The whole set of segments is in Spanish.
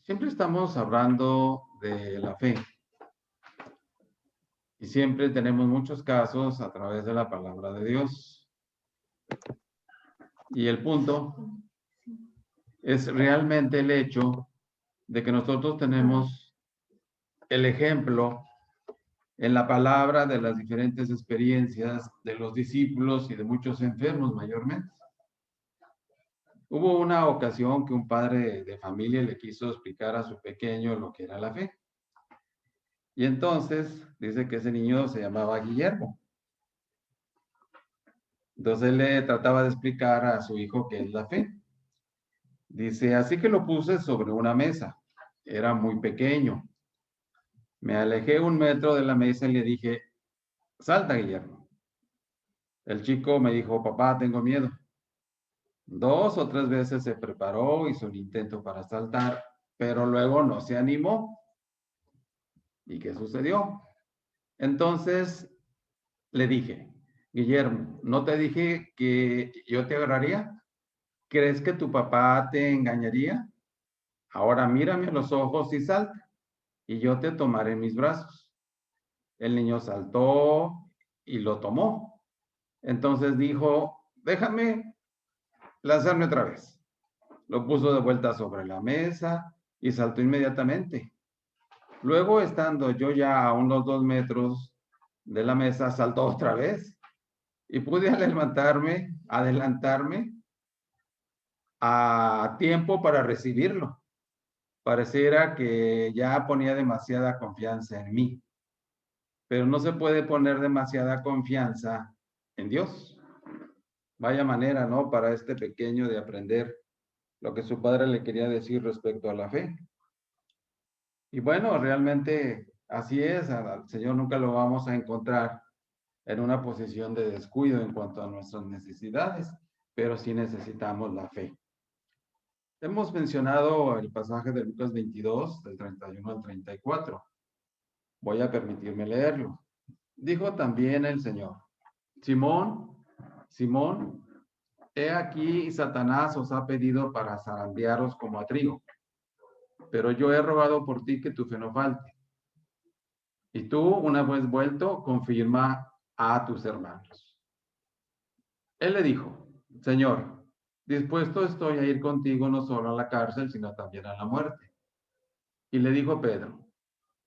Siempre estamos hablando de la fe y siempre tenemos muchos casos a través de la palabra de Dios. Y el punto es realmente el hecho de que nosotros tenemos el ejemplo en la palabra de las diferentes experiencias de los discípulos y de muchos enfermos mayormente. Hubo una ocasión que un padre de familia le quiso explicar a su pequeño lo que era la fe. Y entonces dice que ese niño se llamaba Guillermo. Entonces él le trataba de explicar a su hijo qué es la fe. Dice, así que lo puse sobre una mesa. Era muy pequeño. Me alejé 1 metro de la mesa y le dije, salta, Guillermo. El chico me dijo, papá, tengo miedo. 2 o 3 veces se preparó, hizo un intento para saltar, pero luego no se animó. ¿Y qué sucedió? Entonces le dije, Guillermo, ¿no te dije que yo te agarraría? ¿Crees que tu papá te engañaría? Ahora mírame a los ojos y salta, y yo te tomaré en mis brazos. El niño saltó y lo tomó. Entonces dijo, déjame lanzarme otra vez. Lo puso de vuelta sobre la mesa y saltó inmediatamente. Luego, estando yo ya a unos 2 metros de la mesa, saltó otra vez y pude adelantarme a tiempo para recibirlo. Pareciera que ya ponía demasiada confianza en mí, pero no se puede poner demasiada confianza en Dios. Vaya manera, ¿no? Para este pequeño de aprender lo que su padre le quería decir respecto a la fe. Y bueno, realmente así es, al Señor nunca lo vamos a encontrar en una posición de descuido en cuanto a nuestras necesidades, pero sí necesitamos la fe. Hemos mencionado el pasaje de Lucas 22, del 31 al 34. Voy a permitirme leerlo. Dijo también el Señor, Simón, Simón, he aquí Satanás os ha pedido para zarandearos como a trigo, pero yo he rogado por ti que tu fe no falte. Y tú, una vez vuelto, confirma a tus hermanos. Él le dijo, Señor, dispuesto estoy a ir contigo no solo a la cárcel, sino también a la muerte. Y le dijo Pedro,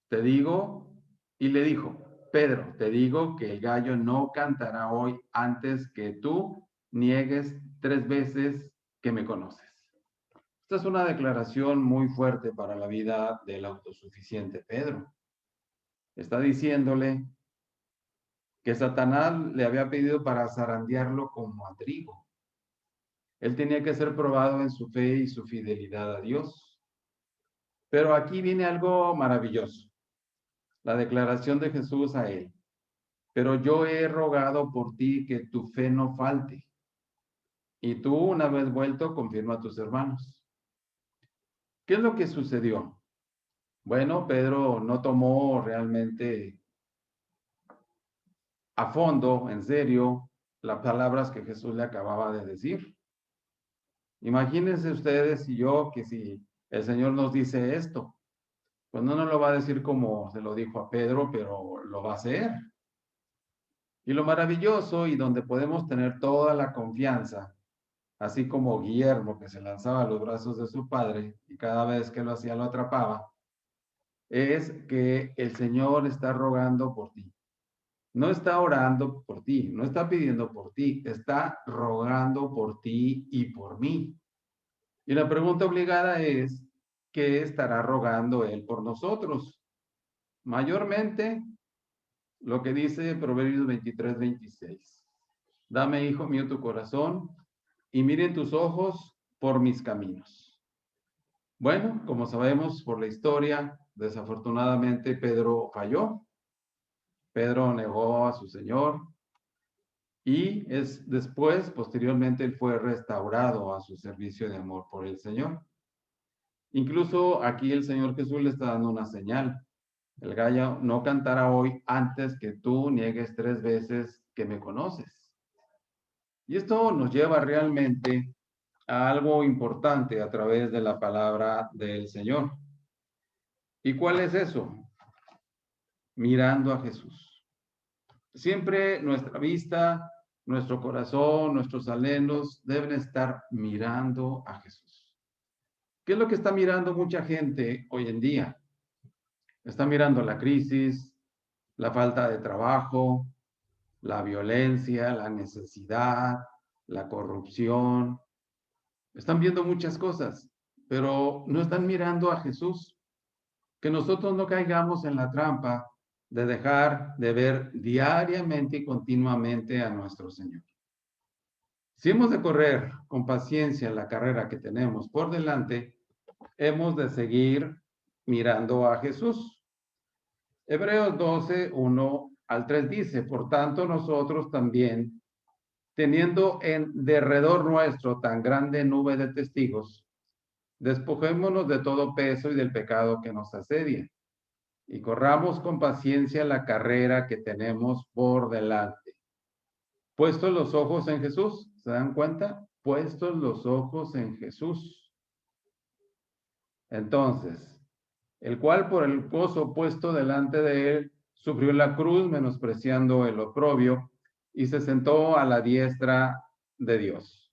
te digo, y le dijo, Pedro, te digo que el gallo no cantará hoy antes que tú niegues 3 veces que me conoces. Esta es una declaración muy fuerte para la vida del autosuficiente Pedro. Está diciéndole que Satanás le había pedido para zarandearlo como a trigo. Él tenía que ser probado en su fe y su fidelidad a Dios. Pero aquí viene algo maravilloso, la declaración de Jesús a él. Pero yo he rogado por ti que tu fe no falte. Y tú, una vez vuelto, confirma a tus hermanos. ¿Qué es lo que sucedió? Bueno, Pedro no tomó realmente a fondo, en serio, las palabras que Jesús le acababa de decir. Imagínense ustedes y yo que si el Señor nos dice esto, pues no nos lo va a decir como se lo dijo a Pedro, pero lo va a hacer. Y lo maravilloso y donde podemos tener toda la confianza, así como Guillermo que se lanzaba a los brazos de su padre y cada vez que lo hacía lo atrapaba, es que el Señor está rogando por ti. No está orando por ti, no está pidiendo por ti, está rogando por ti y por mí. Y la pregunta obligada es, ¿qué estará rogando Él por nosotros? Mayormente, lo que dice Proverbios 23-26. Dame, hijo mío, tu corazón y miren tus ojos por mis caminos. Bueno, como sabemos por la historia, desafortunadamente Pedro falló. Pedro negó a su Señor y es después, posteriormente, él fue restaurado a su servicio de amor por el Señor. Incluso aquí el Señor Jesús le está dando una señal. El gallo no cantará hoy antes que tú niegues 3 veces que me conoces. Y esto nos lleva realmente a algo importante a través de la palabra del Señor. ¿Y cuál es eso? Mirando a Jesús. Siempre nuestra vista, nuestro corazón, nuestros anhelos deben estar mirando a Jesús. ¿Qué es lo que está mirando mucha gente hoy en día? Está mirando la crisis, la falta de trabajo, la violencia, la necesidad, la corrupción. Están viendo muchas cosas, pero no están mirando a Jesús. Que nosotros no caigamos en la trampa de dejar de ver diariamente y continuamente a nuestro Señor. Si hemos de correr con paciencia la carrera que tenemos por delante, hemos de seguir mirando a Jesús. Hebreos 12, 1 al 3 dice, por tanto nosotros también, teniendo en derredor nuestro tan grande nube de testigos, despojémonos de todo peso y del pecado que nos asedia, y corramos con paciencia la carrera que tenemos por delante. Puestos los ojos en Jesús, ¿se dan cuenta? Puestos los ojos en Jesús. Entonces, el cual por el gozo puesto delante de él, sufrió la cruz, menospreciando el oprobio, y se sentó a la diestra de Dios.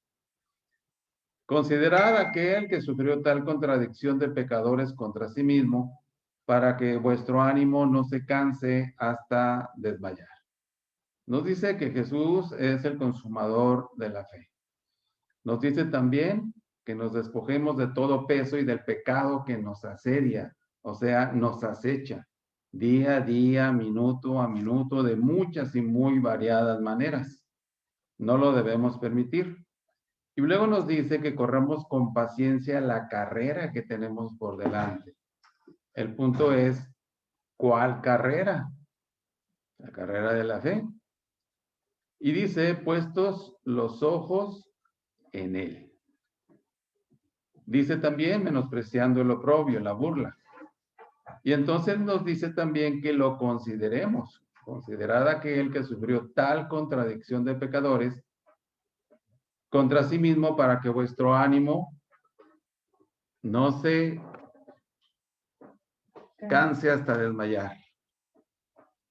Considerad aquel que sufrió tal contradicción de pecadores contra sí mismo, para que vuestro ánimo no se canse hasta desmayar. Nos dice que Jesús es el consumador de la fe. Nos dice también que nos despojemos de todo peso y del pecado que nos asedia, o sea, nos acecha día a día, minuto a minuto, de muchas y muy variadas maneras. No lo debemos permitir. Y luego nos dice que corramos con paciencia la carrera que tenemos por delante. El punto es, ¿cuál carrera? La carrera de la fe. Y dice, puestos los ojos en él. Dice también, menospreciando el oprobio, la burla. Y entonces nos dice también que lo consideremos. Considerad aquel que sufrió tal contradicción de pecadores contra sí mismo, para que vuestro ánimo no se canse hasta desmayar.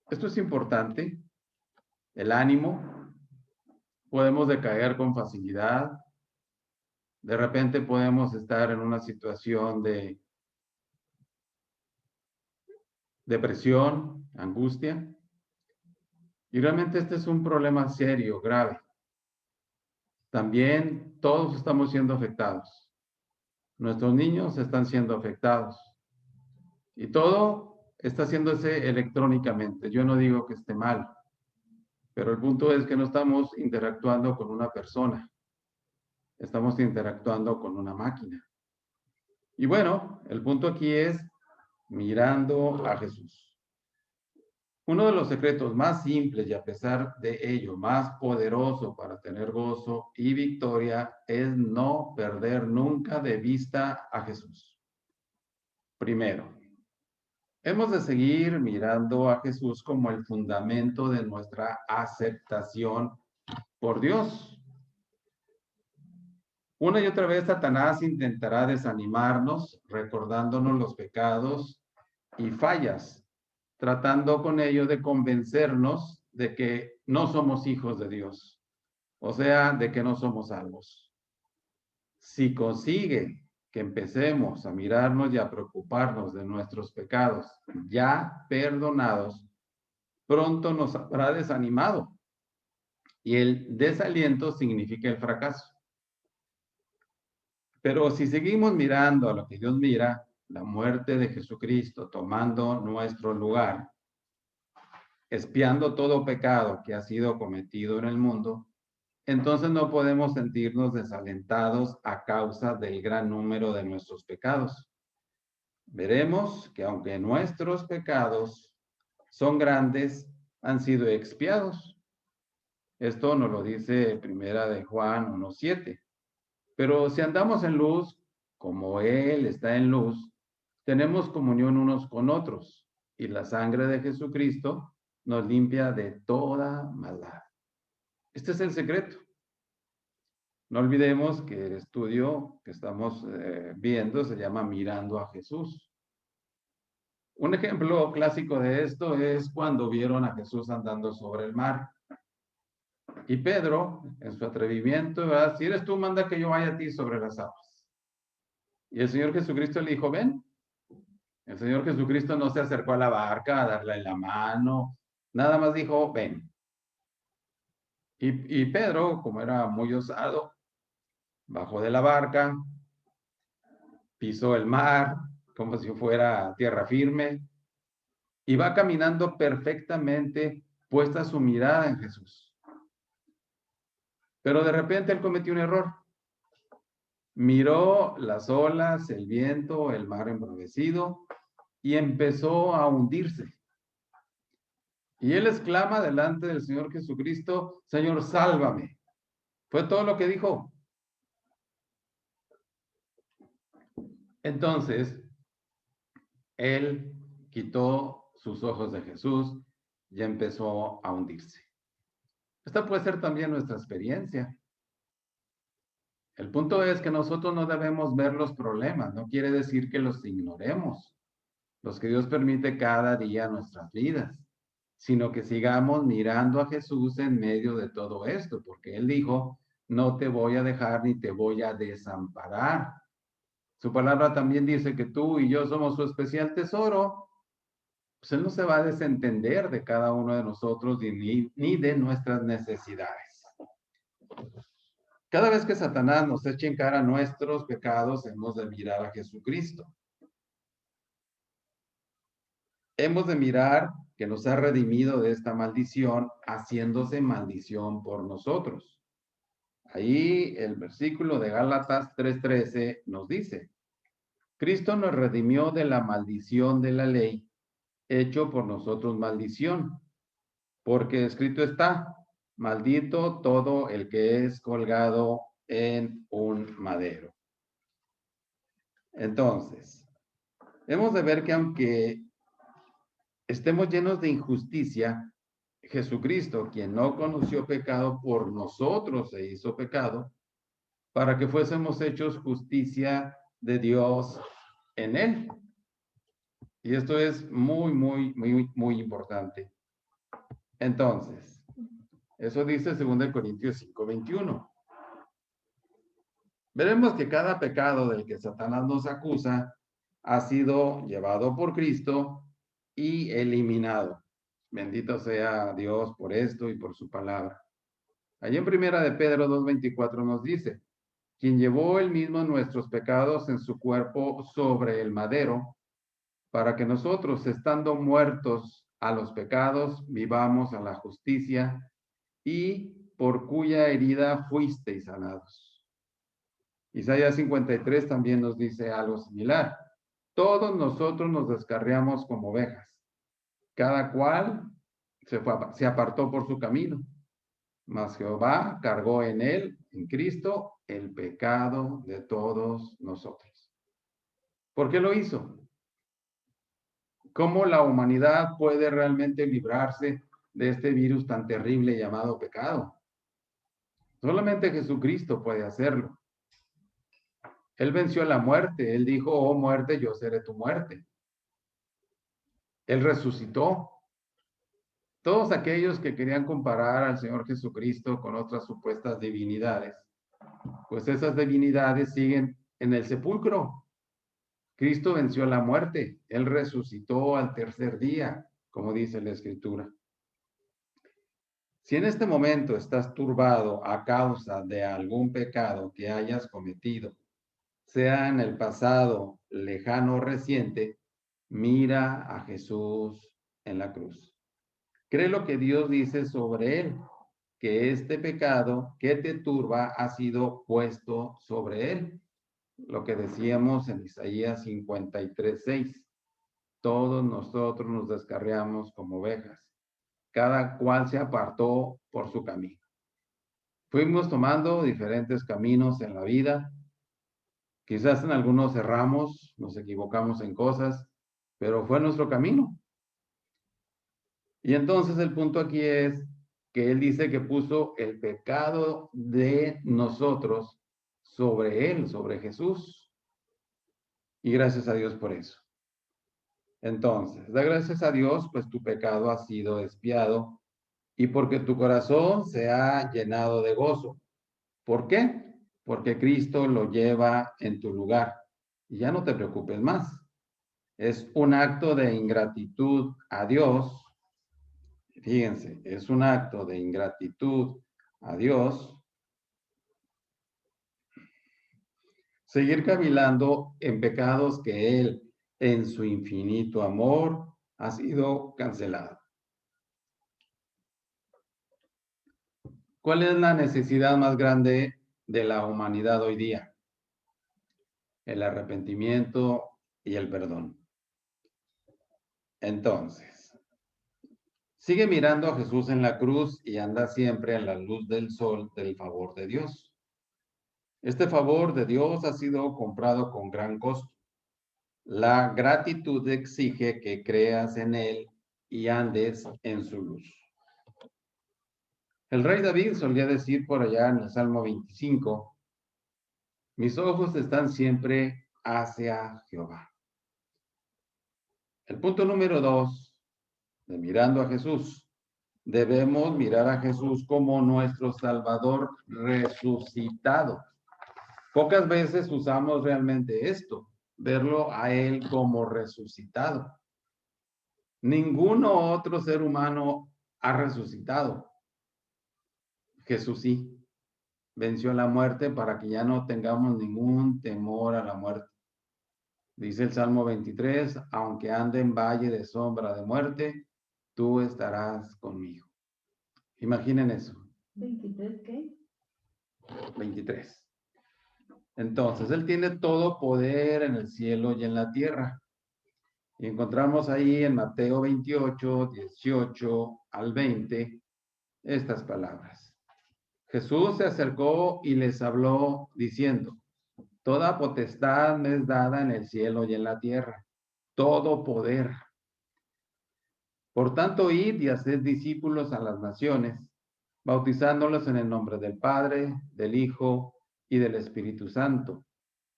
Esto es importante. El ánimo. Podemos decaer con facilidad. De repente podemos estar en una situación de depresión, angustia. Y realmente este es un problema serio, grave. También todos estamos siendo afectados. Nuestros niños están siendo afectados. Y todo está haciéndose electrónicamente. Yo no digo que esté mal, pero el punto es que no estamos interactuando con una persona. Estamos interactuando con una máquina. Y bueno, el punto aquí es mirando a Jesús. Uno de los secretos más simples y a pesar de ello más poderoso para tener gozo y victoria es no perder nunca de vista a Jesús. Primero, hemos de seguir mirando a Jesús como el fundamento de nuestra aceptación por Dios. Una y otra vez Satanás intentará desanimarnos, recordándonos los pecados y fallas, tratando con ello de convencernos de que no somos hijos de Dios, o sea, de que no somos salvos. Si consigue que empecemos a mirarnos y a preocuparnos de nuestros pecados ya perdonados, pronto nos habrá desanimado. Y el desaliento significa el fracaso. Pero si seguimos mirando a lo que Dios mira, la muerte de Jesucristo tomando nuestro lugar, expiando todo pecado que ha sido cometido en el mundo, entonces no podemos sentirnos desalentados a causa del gran número de nuestros pecados. Veremos que aunque nuestros pecados son grandes, han sido expiados. Esto nos lo dice Primera de Juan 1:7. Pero si andamos en luz, como Él está en luz, tenemos comunión unos con otros, y la sangre de Jesucristo nos limpia de toda maldad. Este es el secreto. No olvidemos que el estudio que estamos viendo se llama Mirando a Jesús. Un ejemplo clásico de esto es cuando vieron a Jesús andando sobre el mar. Y Pedro, en su atrevimiento, ¿verdad? Si eres tú, manda que yo vaya a ti sobre las aguas. Y el Señor Jesucristo le dijo, ven. El Señor Jesucristo no se acercó a la barca a darle la mano, nada más dijo, ven. Y Pedro, como era muy osado, bajó de la barca, pisó el mar como si fuera tierra firme y va caminando perfectamente puesta su mirada en Jesús. Pero de repente él cometió un error. Miró las olas, el viento, el mar embravecido y empezó a hundirse. Y él exclama delante del Señor Jesucristo, Señor, sálvame. Fue todo lo que dijo. Entonces, él quitó sus ojos de Jesús y empezó a hundirse. Esta puede ser también nuestra experiencia. El punto es que nosotros no debemos ver los problemas, no quiere decir que los ignoremos, los que Dios permite cada día en nuestras vidas, sino que sigamos mirando a Jesús en medio de todo esto, porque Él dijo, no te voy a dejar ni te voy a desamparar. Su palabra también dice que tú y yo somos su especial tesoro. Pues Él no se va a desentender de cada uno de nosotros ni de nuestras necesidades. Cada vez que Satanás nos eche en cara nuestros pecados, hemos de mirar a Jesucristo. Hemos de mirar que nos ha redimido de esta maldición, haciéndose maldición por nosotros. Ahí el versículo de Gálatas 3:13 nos dice, Cristo nos redimió de la maldición de la ley, hecho por nosotros maldición, porque escrito está, maldito todo el que es colgado en un madero. Entonces, hemos de ver que aunque estemos llenos de injusticia, Jesucristo, quien no conoció pecado, por nosotros se hizo pecado, para que fuésemos hechos justicia de Dios en él. Y esto es muy importante. Entonces, eso dice 2 Corintios 5:21. Veremos que cada pecado del que Satanás nos acusa ha sido llevado por Cristo y eliminado. Bendito sea Dios por esto y por su palabra. Allí en primera de Pedro 2:24 nos dice, quien llevó él mismo nuestros pecados en su cuerpo sobre el madero, para que nosotros, estando muertos a los pecados, vivamos a la justicia, y por cuya herida fuisteis sanados. Isaías 53 también nos dice algo similar. Todos nosotros nos descarriamos como ovejas. Cada cual se apartó por su camino. Mas Jehová cargó en él, en Cristo, el pecado de todos nosotros. ¿Por qué lo hizo? ¿Cómo la humanidad puede realmente librarse de este virus tan terrible llamado pecado? Solamente Jesucristo puede hacerlo. Él venció la muerte. Él dijo, oh muerte, yo seré tu muerte. Él resucitó. Todos aquellos que querían comparar al Señor Jesucristo con otras supuestas divinidades, pues esas divinidades siguen en el sepulcro. Cristo venció la muerte. Él resucitó al tercer día, como dice la Escritura. Si en este momento estás turbado a causa de algún pecado que hayas cometido, sea en el pasado, lejano o reciente, mira a Jesús en la cruz. Cree lo que Dios dice sobre él, que este pecado que te turba ha sido puesto sobre él. Lo que decíamos en Isaías 53:6. Todos nosotros nos descarriamos como ovejas. Cada cual se apartó por su camino. Fuimos tomando diferentes caminos en la vida. Quizás en algunos erramos, nos equivocamos en cosas, pero fue nuestro camino. Y entonces el punto aquí es que Él dice que puso el pecado de nosotros sobre Él, sobre Jesús. Y gracias a Dios por eso. Entonces, da gracias a Dios, pues tu pecado ha sido expiado y porque tu corazón se ha llenado de gozo. ¿Por qué? Porque Cristo lo lleva en tu lugar. Y ya no te preocupes más. Es un acto de ingratitud a Dios. Fíjense, es un acto de ingratitud a Dios seguir cavilando en pecados que Él, en su infinito amor, ha sido cancelado. ¿Cuál es la necesidad más grande de la humanidad hoy día? El arrepentimiento y el perdón. Entonces, sigue mirando a Jesús en la cruz y anda siempre a la luz del sol del favor de Dios. Este favor de Dios ha sido comprado con gran costo. La gratitud exige que creas en Él y andes en su luz. El rey David solía decir por allá en el Salmo 25, mis ojos están siempre hacia Jehová. El punto número 2 de mirando a Jesús. Debemos mirar a Jesús como nuestro Salvador resucitado. Pocas veces usamos realmente esto, verlo a Él como resucitado. Ninguno otro ser humano ha resucitado. Jesús sí, venció la muerte para que ya no tengamos ningún temor a la muerte. Dice el Salmo 23, aunque ande en valle de sombra de muerte, tú estarás conmigo. Imaginen eso. ¿23 qué? 23. Entonces, Él tiene todo poder en el cielo y en la tierra. Y encontramos ahí en Mateo 28, 18 al 20, estas palabras. Jesús se acercó y les habló diciendo, toda potestad me es dada en el cielo y en la tierra, todo poder. Por tanto, id y haced discípulos a las naciones, bautizándolos en el nombre del Padre, del Hijo y del Espíritu Santo,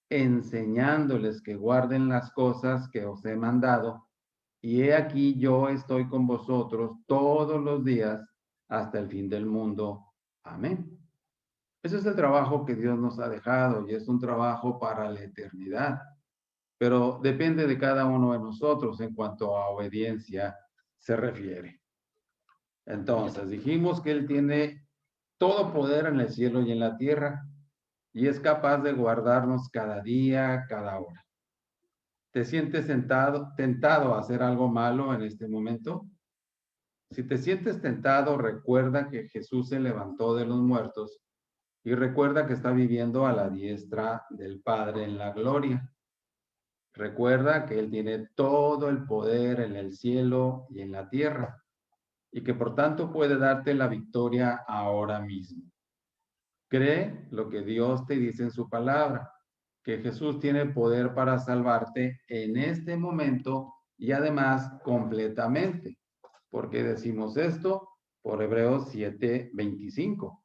enseñándoles que guarden las cosas que os he mandado, y he aquí yo estoy con vosotros todos los días hasta el fin del mundo. Amén. Ese es el trabajo que Dios nos ha dejado y es un trabajo para la eternidad, pero depende de cada uno de nosotros en cuanto a obediencia se refiere. Entonces, dijimos que Él tiene todo poder en el cielo y en la tierra y es capaz de guardarnos cada día, cada hora. ¿Te sientes tentado a hacer algo malo en este momento? Si te sientes tentado, recuerda que Jesús se levantó de los muertos y recuerda que está viviendo a la diestra del Padre en la gloria. Recuerda que Él tiene todo el poder en el cielo y en la tierra y que por tanto puede darte la victoria ahora mismo. Cree lo que Dios te dice en su palabra, que Jesús tiene poder para salvarte en este momento y además completamente. ¿Por qué decimos esto? Por Hebreos 7:25.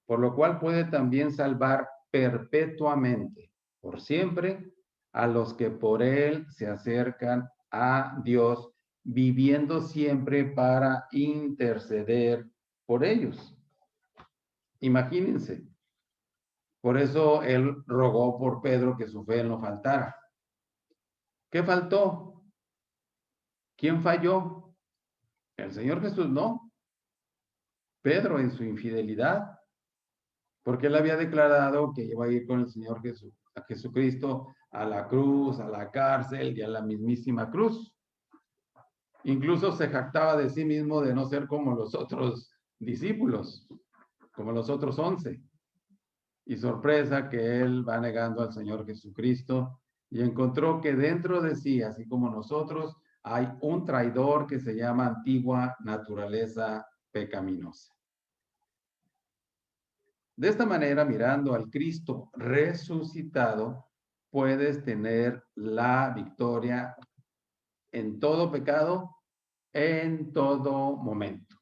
Por lo cual puede también salvar perpetuamente, por siempre, a los que por Él se acercan a Dios, viviendo siempre para interceder por ellos. Imagínense. Por eso Él rogó por Pedro que su fe no faltara. ¿Qué faltó? ¿Quién falló? El Señor Jesús no. Pedro en su infidelidad, porque él había declarado que iba a ir con el Señor Jesús, a Jesucristo a la cruz, a la cárcel y a la mismísima cruz. Incluso se jactaba de sí mismo de no ser como los otros discípulos, como los otros 11. Y sorpresa que él va negando al Señor Jesucristo y encontró que dentro de sí, así como nosotros, hay un traidor que se llama antigua naturaleza pecaminosa. De esta manera, mirando al Cristo resucitado, puedes tener la victoria en todo pecado, en todo momento.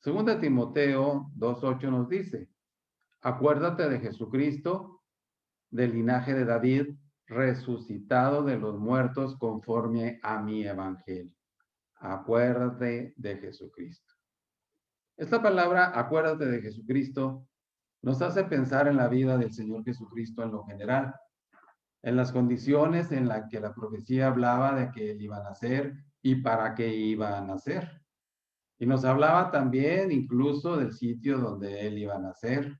Segunda Timoteo 2:8 nos dice, acuérdate de Jesucristo, del linaje de David, resucitado de los muertos conforme a mi evangelio. Acuérdate de Jesucristo. Esta palabra, acuérdate de Jesucristo, nos hace pensar en la vida del Señor Jesucristo en lo general, en las condiciones en las que la profecía hablaba de que Él iba a nacer y para qué iba a nacer. Y nos hablaba también incluso del sitio donde Él iba a nacer.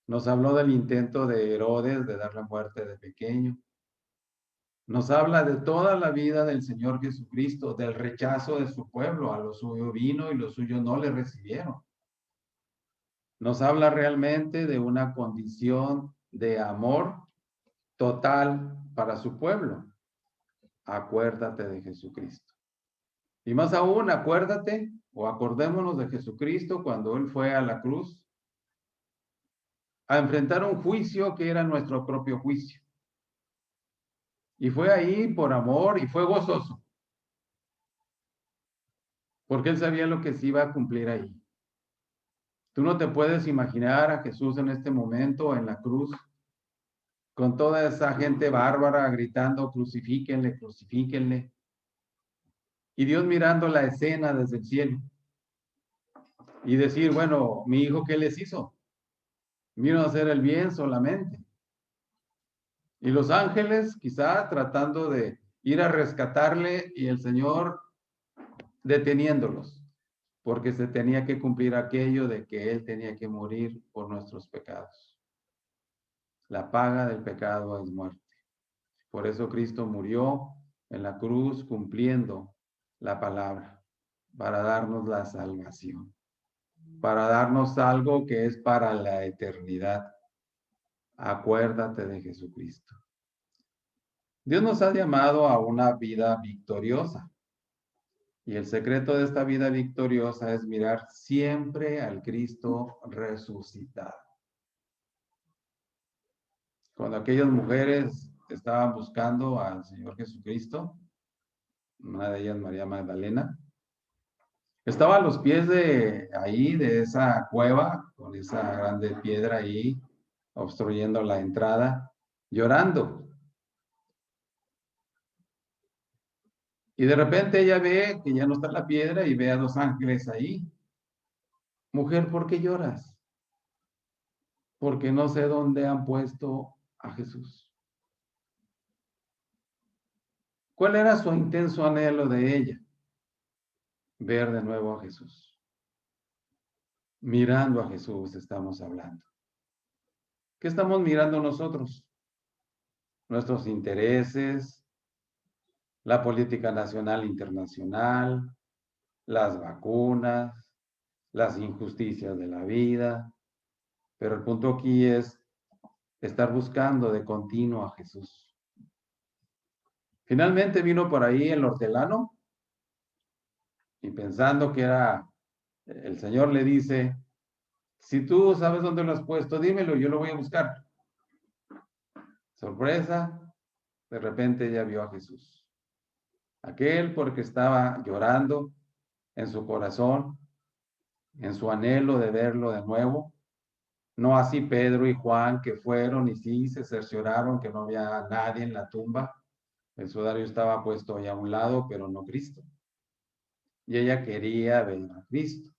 Nos habló del intento de Herodes de dar la muerte de pequeño. Nos habla de toda la vida del Señor Jesucristo, del rechazo de su pueblo. A lo suyo vino y los suyos no le recibieron. Nos habla realmente de una condición de amor total para su pueblo. Acuérdate de Jesucristo. Y más aún, acuérdate o acordémonos de Jesucristo cuando Él fue a la cruz a enfrentar un juicio que era nuestro propio juicio. Y fue ahí por amor y fue gozoso, porque Él sabía lo que se iba a cumplir ahí. Tú no te puedes imaginar a Jesús en este momento en la cruz, con toda esa gente bárbara gritando, crucifíquenle, crucifíquenle. Y Dios mirando la escena desde el cielo y decir, bueno, mi hijo, ¿qué les hizo? Vino a hacer el bien solamente. Y los ángeles quizá tratando de ir a rescatarle y el Señor deteniéndolos, porque se tenía que cumplir aquello de que Él tenía que morir por nuestros pecados. La paga del pecado es muerte. Por eso Cristo murió en la cruz cumpliendo la palabra, para darnos la salvación, para darnos algo que es para la eternidad. Acuérdate de Jesucristo. Dios nos ha llamado a una vida victoriosa. Y el secreto de esta vida victoriosa es mirar siempre al Cristo resucitado. Cuando aquellas mujeres estaban buscando al Señor Jesucristo, una de ellas María Magdalena, estaba a los pies de ahí, de esa cueva, con esa grande piedra ahí, obstruyendo la entrada, llorando. Y de repente ella ve que ya no está la piedra y ve a dos ángeles ahí. Mujer, ¿por qué lloras? Porque no sé dónde han puesto a Jesús. ¿Cuál era su intenso anhelo de ella? Ver de nuevo a Jesús. Mirando a Jesús estamos hablando. ¿Qué estamos mirando nosotros? Nuestros intereses, la política nacional e internacional, las vacunas, las injusticias de la vida. Pero el punto aquí es estar buscando de continuo a Jesús. Finalmente vino por ahí el hortelano y pensando que era, el Señor le dice, si tú sabes dónde lo has puesto, dímelo, yo lo voy a buscar. Sorpresa, de repente ella vio a Jesús. Aquel porque estaba llorando en su corazón, en su anhelo de verlo de nuevo. No así Pedro y Juan que fueron y sí se cercioraron que no había nadie en la tumba. El sudario estaba puesto ahí a un lado, pero no Cristo. Y ella quería ver a Cristo.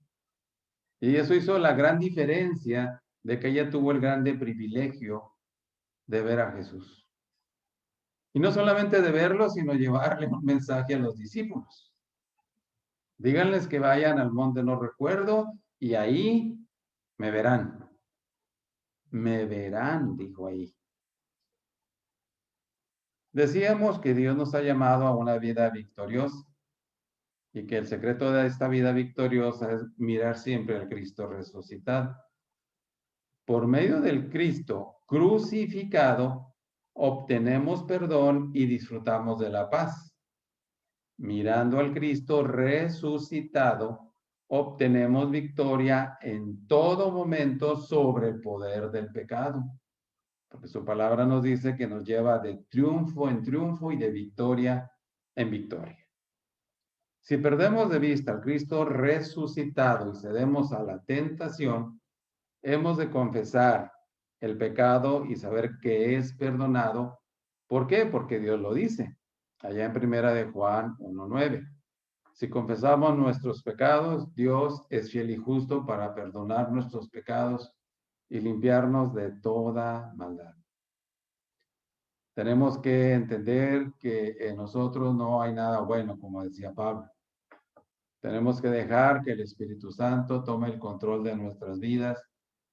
Y eso hizo la gran diferencia de que ella tuvo el grande privilegio de ver a Jesús. Y no solamente de verlo, sino llevarle un mensaje a los discípulos. Díganles que vayan al monte no recuerdo y ahí me verán. Me verán, dijo ahí. Decíamos que Dios nos ha llamado a una vida victoriosa y que el secreto de esta vida victoriosa es mirar siempre al Cristo resucitado. Por medio del Cristo crucificado, obtenemos perdón y disfrutamos de la paz. Mirando al Cristo resucitado, obtenemos victoria en todo momento sobre el poder del pecado. Porque su palabra nos dice que nos lleva de triunfo en triunfo y de victoria en victoria. Si perdemos de vista al Cristo resucitado y cedemos a la tentación, hemos de confesar el pecado y saber que es perdonado. ¿Por qué? Porque Dios lo dice, allá en primera de Juan 1:9. Si confesamos nuestros pecados, Dios es fiel y justo para perdonar nuestros pecados y limpiarnos de toda maldad. Tenemos que entender que en nosotros no hay nada bueno, como decía Pablo. Tenemos que dejar que el Espíritu Santo tome el control de nuestras vidas,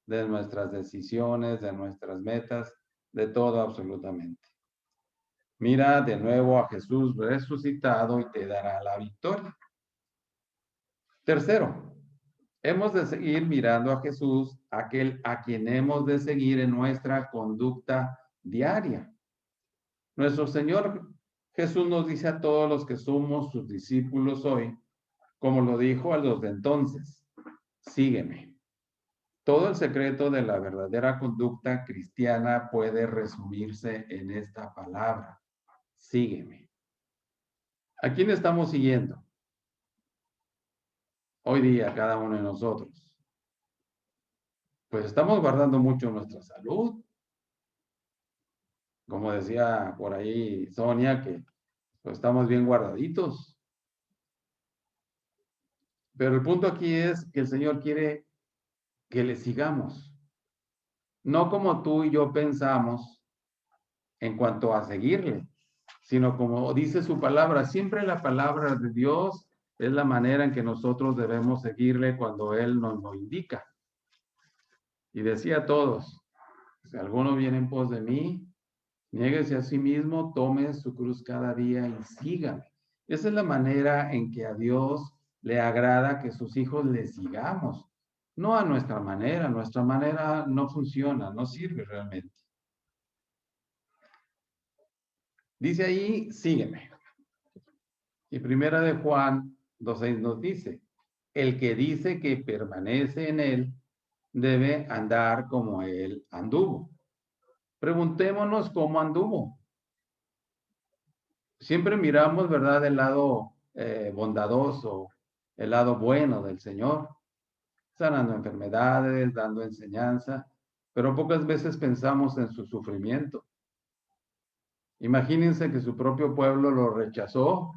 de nuestras decisiones, de nuestras metas, de todo absolutamente. Mira de nuevo a Jesús resucitado y te dará la victoria. Tercero, hemos de seguir mirando a Jesús, aquel a quien hemos de seguir en nuestra conducta diaria. Nuestro Señor Jesús nos dice a todos los que somos sus discípulos hoy, como lo dijo a los de entonces, sígueme. Todo el secreto de la verdadera conducta cristiana puede resumirse en esta palabra, sígueme. ¿A quién estamos siguiendo? Hoy día, cada uno de nosotros. Pues estamos guardando mucho nuestra salud. Como decía por ahí Sonia, que pues, estamos bien guardaditos. Pero el punto aquí es que el Señor quiere que le sigamos. No como tú y yo pensamos en cuanto a seguirle, sino como dice su palabra. Siempre la palabra de Dios es la manera en que nosotros debemos seguirle cuando Él nos lo indica. Y decía a todos, si alguno viene en pos de mí, niéguese a sí mismo, tome su cruz cada día y sígame. Esa es la manera en que a Dios le agrada que sus hijos le sigamos. No a nuestra manera no funciona, no sirve realmente. Dice ahí, sígueme. Y primera de Juan 2:6 nos dice, el que dice que permanece en él debe andar como él anduvo. Preguntémonos cómo anduvo. Siempre miramos, ¿verdad?, el lado bondadoso, el lado bueno del Señor, sanando enfermedades, dando enseñanza, pero pocas veces pensamos en su sufrimiento. Imagínense que su propio pueblo lo rechazó.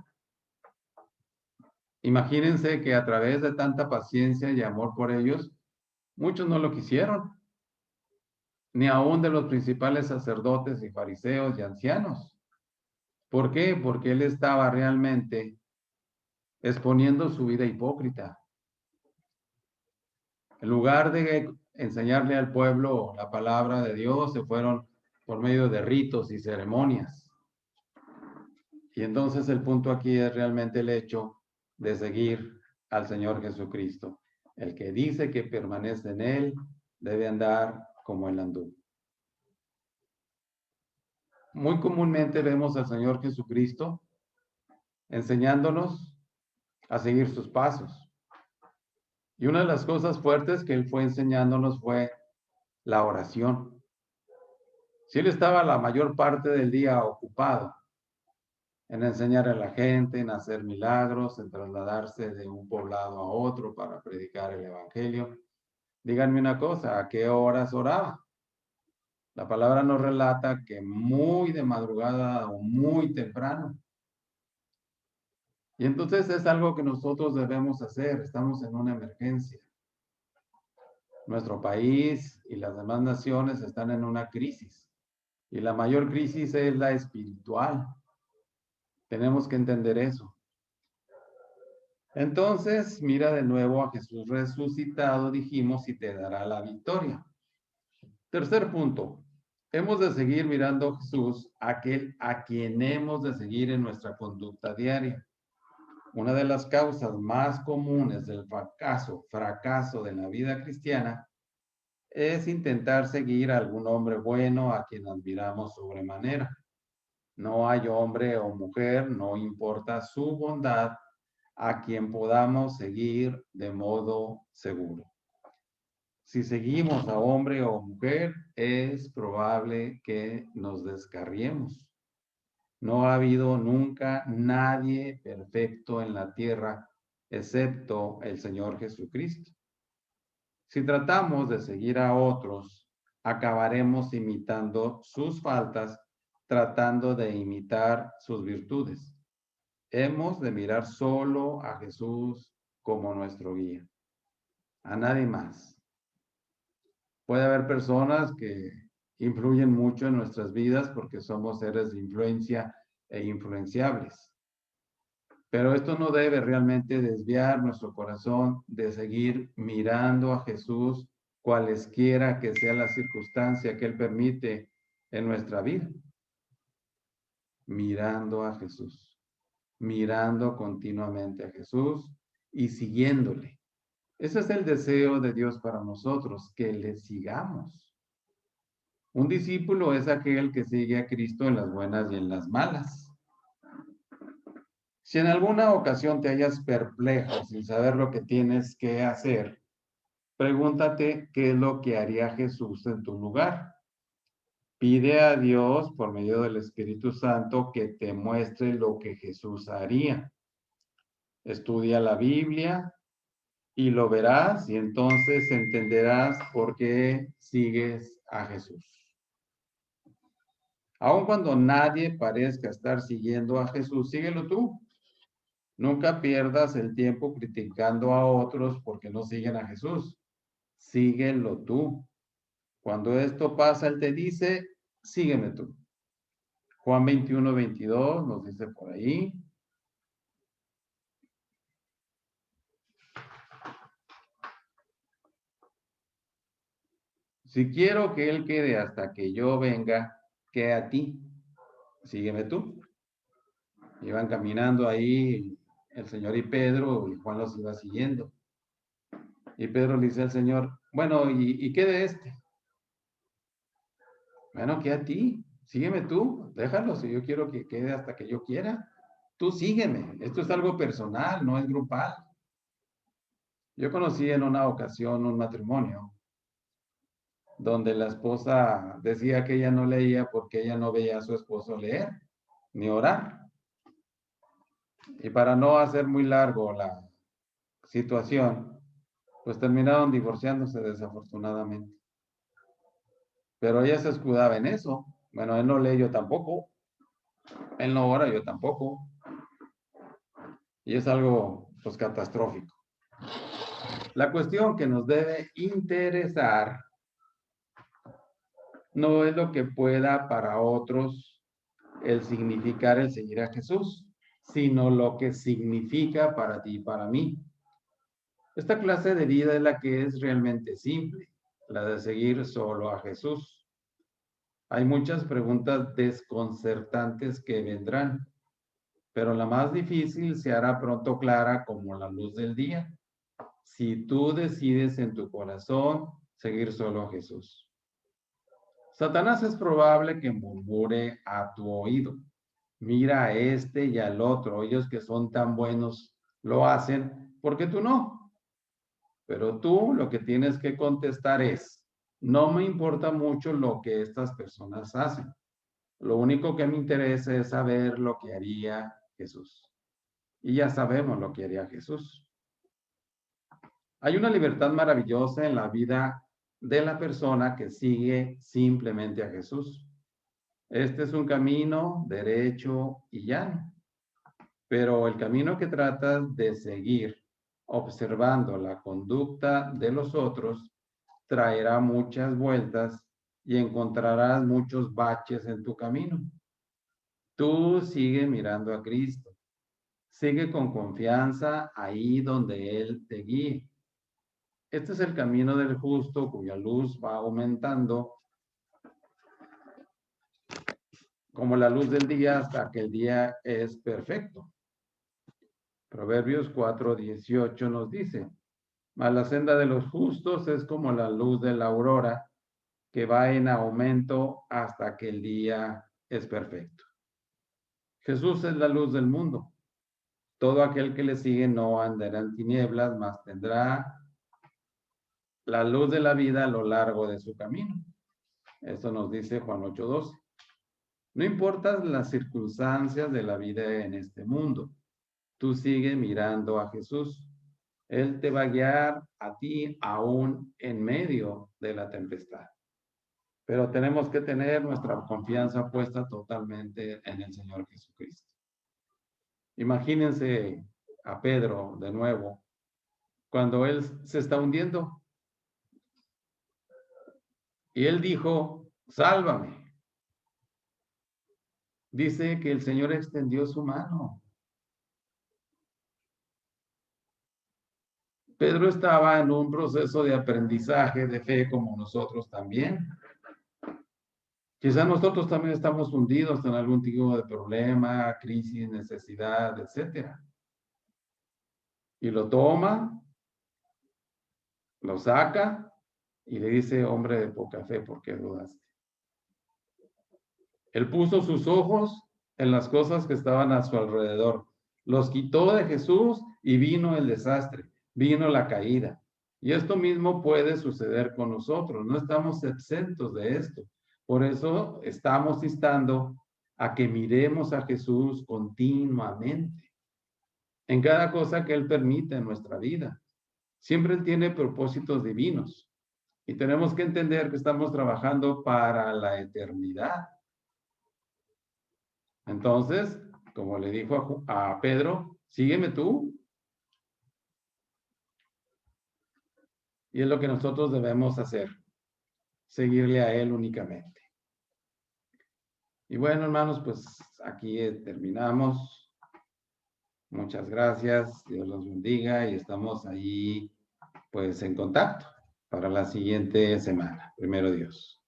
Imagínense que a través de tanta paciencia y amor por ellos, muchos no lo quisieron, ni aún de los principales sacerdotes y fariseos y ancianos. ¿Por qué? Porque él estaba realmente exponiendo su vida hipócrita. En lugar de enseñarle al pueblo la palabra de Dios, se fueron por medio de ritos y ceremonias. Y entonces el punto aquí es realmente el hecho de seguir al Señor Jesucristo. El que dice que permanece en Él debe andar como Él anduvo. Muy comúnmente vemos al Señor Jesucristo enseñándonos a seguir sus pasos. Y una de las cosas fuertes que Él fue enseñándonos fue la oración. Si Él estaba la mayor parte del día ocupado en enseñar a la gente, en hacer milagros, en trasladarse de un poblado a otro para predicar el Evangelio. Díganme una cosa, ¿a qué horas oraba? La palabra nos relata que muy de madrugada o muy temprano. Y entonces es algo que nosotros debemos hacer. Estamos en una emergencia. Nuestro país y las demás naciones están en una crisis. Y la mayor crisis es la espiritual. Tenemos que entender eso. Entonces, mira de nuevo a Jesús resucitado, dijimos, y te dará la victoria. Tercer punto, hemos de seguir mirando a Jesús, aquel a quien hemos de seguir en nuestra conducta diaria. Una de las causas más comunes del fracaso de la vida cristiana es intentar seguir a algún hombre bueno a quien admiramos sobremanera. No hay hombre o mujer, no importa su bondad, a quien podamos seguir de modo seguro. Si seguimos a hombre o mujer, es probable que nos descarriemos. No ha habido nunca nadie perfecto en la tierra, excepto el Señor Jesucristo. Si tratamos de seguir a otros, acabaremos imitando sus faltas, tratando de imitar sus virtudes. Hemos de mirar solo a Jesús como nuestro guía, a nadie más. Puede haber personas que influyen mucho en nuestras vidas porque somos seres de influencia e influenciables. Pero esto no debe realmente desviar nuestro corazón de seguir mirando a Jesús, cualesquiera que sea la circunstancia que Él permite en nuestra vida. Mirando a Jesús, mirando continuamente a Jesús y siguiéndole. Ese es el deseo de Dios para nosotros, que le sigamos. Un discípulo es aquel que sigue a Cristo en las buenas y en las malas. Si en alguna ocasión te hallas perplejo sin saber lo que tienes que hacer, pregúntate qué es lo que haría Jesús en tu lugar. Pide a Dios por medio del Espíritu Santo que te muestre lo que Jesús haría. Estudia la Biblia y lo verás y entonces entenderás por qué sigues a Jesús. Aun cuando nadie parezca estar siguiendo a Jesús, síguelo tú. Nunca pierdas el tiempo criticando a otros porque no siguen a Jesús. Síguelo tú. Cuando esto pasa, Él te dice, sígueme tú. Juan 21:22 nos dice por ahí. Si quiero que Él quede hasta que yo venga, ¿qué a ti? Sígueme tú. Iban caminando ahí el Señor y Pedro, y Juan los iba siguiendo. Y Pedro le dice al Señor, bueno, ¿y qué de este? Bueno, ¿qué a ti? Sígueme tú, déjalo, si yo quiero que quede hasta que yo quiera. Tú sígueme, esto es algo personal, no es grupal. Yo conocí en una ocasión un matrimonio donde la esposa decía que ella no leía porque ella no veía a su esposo leer ni orar. Y para no hacer muy largo la situación, pues terminaron divorciándose desafortunadamente. Pero ella se escudaba en eso. Bueno, él no lee, yo tampoco. Él no ora, yo tampoco. Y es algo, pues, catastrófico. La cuestión que nos debe interesar no es lo que pueda para otros el significar el seguir a Jesús, sino lo que significa para ti y para mí. Esta clase de vida es la que es realmente simple, la de seguir solo a Jesús. Hay muchas preguntas desconcertantes que vendrán, pero la más difícil se hará pronto clara como la luz del día, si tú decides en tu corazón seguir solo a Jesús. Satanás es probable que murmure a tu oído. Mira a este y al otro, ellos que son tan buenos lo hacen, ¿por qué tú no? Pero tú lo que tienes que contestar es, no me importa mucho lo que estas personas hacen. Lo único que me interesa es saber lo que haría Jesús. Y ya sabemos lo que haría Jesús. Hay una libertad maravillosa en la vida de la persona que sigue simplemente a Jesús. Este es un camino derecho y llano, pero el camino que tratas de seguir observando la conducta de los otros traerá muchas vueltas y encontrarás muchos baches en tu camino. Tú sigue mirando a Cristo. Sigue con confianza ahí donde Él te guíe. Este es el camino del justo cuya luz va aumentando como la luz del día hasta que el día es perfecto. Proverbios 4:18 nos dice, mas la senda de los justos es como la luz de la aurora que va en aumento hasta que el día es perfecto. Jesús es la luz del mundo. Todo aquel que le sigue no andará en tinieblas, mas tendrá la luz de la vida a lo largo de su camino. Eso nos dice Juan 8:12. No importan las circunstancias de la vida en este mundo. Tú sigue mirando a Jesús. Él te va a guiar a ti aún en medio de la tempestad. Pero tenemos que tener nuestra confianza puesta totalmente en el Señor Jesucristo. Imagínense a Pedro de nuevo, cuando él se está hundiendo. Y él dijo, sálvame. Dice que el Señor extendió su mano. Pedro estaba en un proceso de aprendizaje de fe como nosotros también. Quizá nosotros también estamos hundidos en algún tipo de problema, crisis, necesidad, etcétera. Y lo toma, lo saca y le dice, hombre de poca fe, ¿por qué dudaste? Él puso sus ojos en las cosas que estaban a su alrededor. Los quitó de Jesús y vino el desastre, vino la caída. Y esto mismo puede suceder con nosotros. No estamos exentos de esto. Por eso estamos instando a que miremos a Jesús continuamente en cada cosa que Él permite en nuestra vida. Siempre Él tiene propósitos divinos y tenemos que entender que estamos trabajando para la eternidad. Entonces, como le dijo a Pedro, sígueme tú. Y es lo que nosotros debemos hacer, seguirle a Él únicamente. Y bueno, hermanos, pues aquí terminamos. Muchas gracias, Dios los bendiga y estamos ahí pues en contacto para la siguiente semana. Primero Dios.